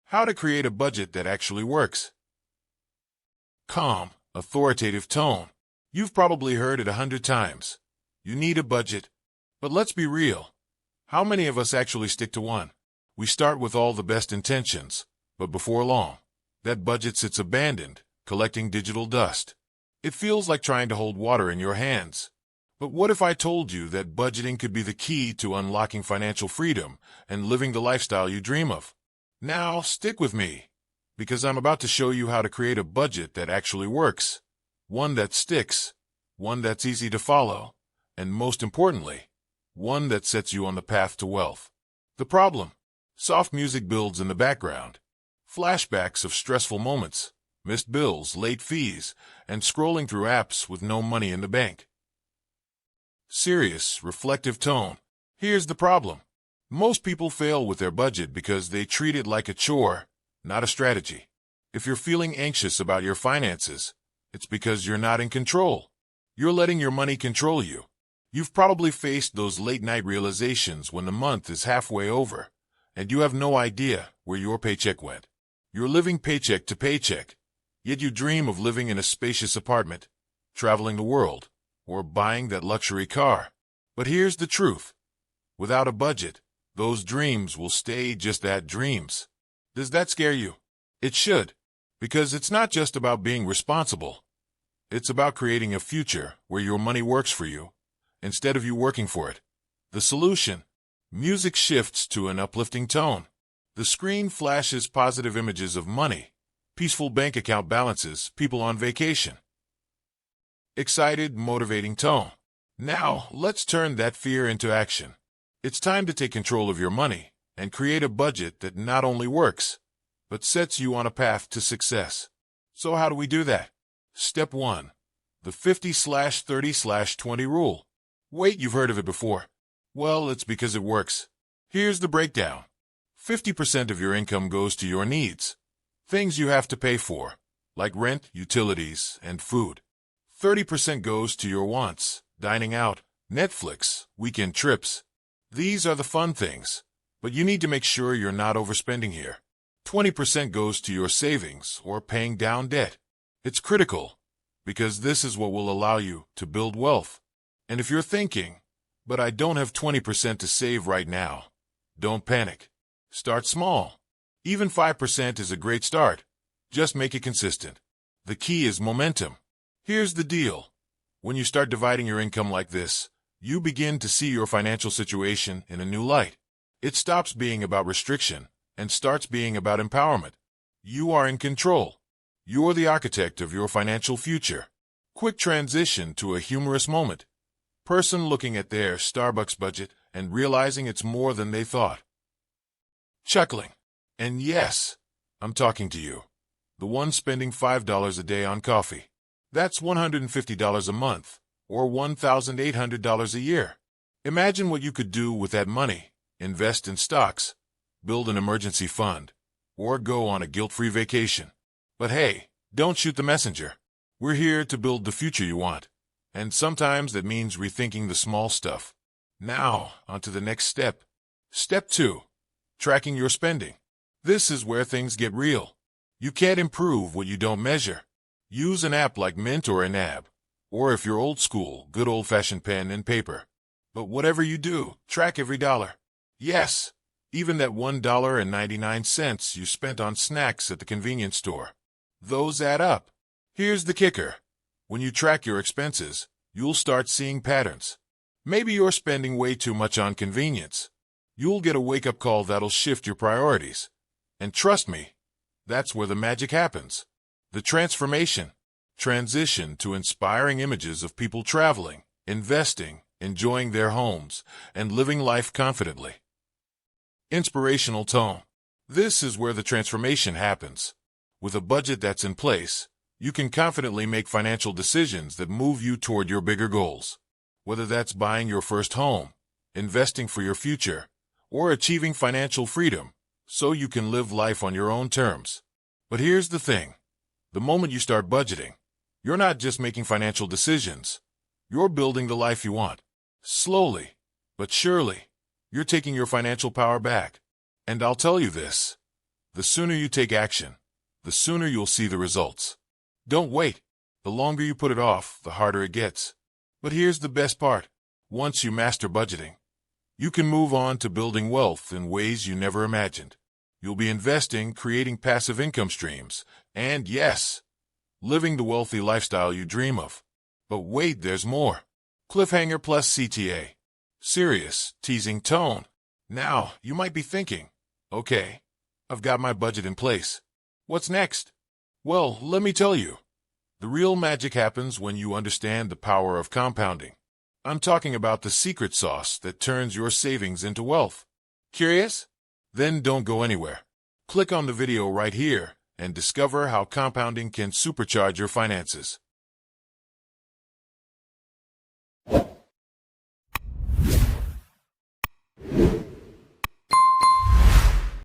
How to create a budget that actually works. Calm, authoritative tone. You've probably heard it 100 times. You need a budget. But let's be real. How many of us actually stick to one? We start with all the best intentions, but before long, that budget sits abandoned, collecting digital dust. It feels like trying to hold water in your hands. But what if I told you that budgeting could be the key to unlocking financial freedom and living the lifestyle you dream of? Now, stick with me, because I'm about to show you how to create a budget that actually works, one that sticks, one that's easy to follow, and most importantly, one that sets you on the path to wealth. The problem? Soft music builds in the background. Flashbacks of stressful moments, missed bills, late fees, and scrolling through apps with no money in the bank. Serious, reflective tone. Here's the problem. Most people fail with their budget because they treat it like a chore, not a strategy. If you're feeling anxious about your finances, it's because you're not in control. You're letting your money control you. You've probably faced those late-night realizations when the month is halfway over, and you have no idea where your paycheck went. You're living paycheck to paycheck, yet you dream of living in a spacious apartment, traveling the world, or buying that luxury car. But here's the truth. Without a budget, those dreams will stay just that, dreams. Does that scare you? It should, because it's not just about being responsible. It's about creating a future where your money works for you, instead of you working for it. The solution? Music shifts to an uplifting tone. The screen flashes positive images of money, peaceful bank account balances, people on vacation. Excited, motivating tone. Now, let's turn that fear into action. It's time to take control of your money and create a budget that not only works, but sets you on a path to success. So how do we do that? Step 1. The 50/30/20 rule. Wait, you've heard of it before. Well, it's because it works. Here's the breakdown. 50% of your income goes to your needs, things you have to pay for, like rent, utilities, and food. 30% goes to your wants, dining out, Netflix, weekend trips. These are the fun things, but you need to make sure you're not overspending here. 20% goes to your savings or paying down debt. It's critical, because this is what will allow you to build wealth. And if you're thinking, but I don't have 20% to save right now, don't panic. Start small. Even 5% is a great start. Just make it consistent. The key is momentum. Here's the deal. When you start dividing your income like this, you begin to see your financial situation in a new light. It stops being about restriction and starts being about empowerment. You are in control. You're the architect of your financial future. Quick transition to a humorous moment. Person looking at their Starbucks budget and realizing it's more than they thought. Chuckling. And yes, I'm talking to you. The one spending $5 a day on coffee. That's $150 a month, or $1,800 a year. Imagine what you could do with that money. Invest in stocks, build an emergency fund, or go on a guilt-free vacation. But hey, don't shoot the messenger. We're here to build the future you want. And sometimes that means rethinking the small stuff. Now, on to the next step. Step 2. Tracking your spending. This is where things get real. You can't improve what you don't measure. Use an app like Mint or an app, or if you're old school, good old-fashioned pen and paper. But whatever you do, track every dollar. Yes, even that $1.99 you spent on snacks at the convenience store. Those add up. Here's the kicker. When you track your expenses, you'll start seeing patterns. Maybe you're spending way too much on convenience. You'll get a wake-up call that'll shift your priorities. And trust me, that's where the magic happens. The transformation. Transition to inspiring images of people traveling, investing, enjoying their homes, and living life confidently. Inspirational tone. This is where the transformation happens. With a budget that's in place, you can confidently make financial decisions that move you toward your bigger goals. Whether that's buying your first home, investing for your future, or achieving financial freedom, so you can live life on your own terms. But here's the thing. The moment you start budgeting, you're not just making financial decisions. You're building the life you want. Slowly, but surely, you're taking your financial power back. And I'll tell you this, the sooner you take action, the sooner you'll see the results. Don't wait. The longer you put it off, the harder it gets. But here's the best part. Once you master budgeting, you can move on to building wealth in ways you never imagined. You'll be investing, creating passive income streams, and yes, living the wealthy lifestyle you dream of. But wait, there's more. Cliffhanger plus CTA. Serious, teasing tone. Now, you might be thinking, okay, I've got my budget in place. What's next? Well, let me tell you. The real magic happens when you understand the power of compounding. I'm talking about the secret sauce that turns your savings into wealth. Curious? Then don't go anywhere. Click on the video right here and discover how compounding can supercharge your finances.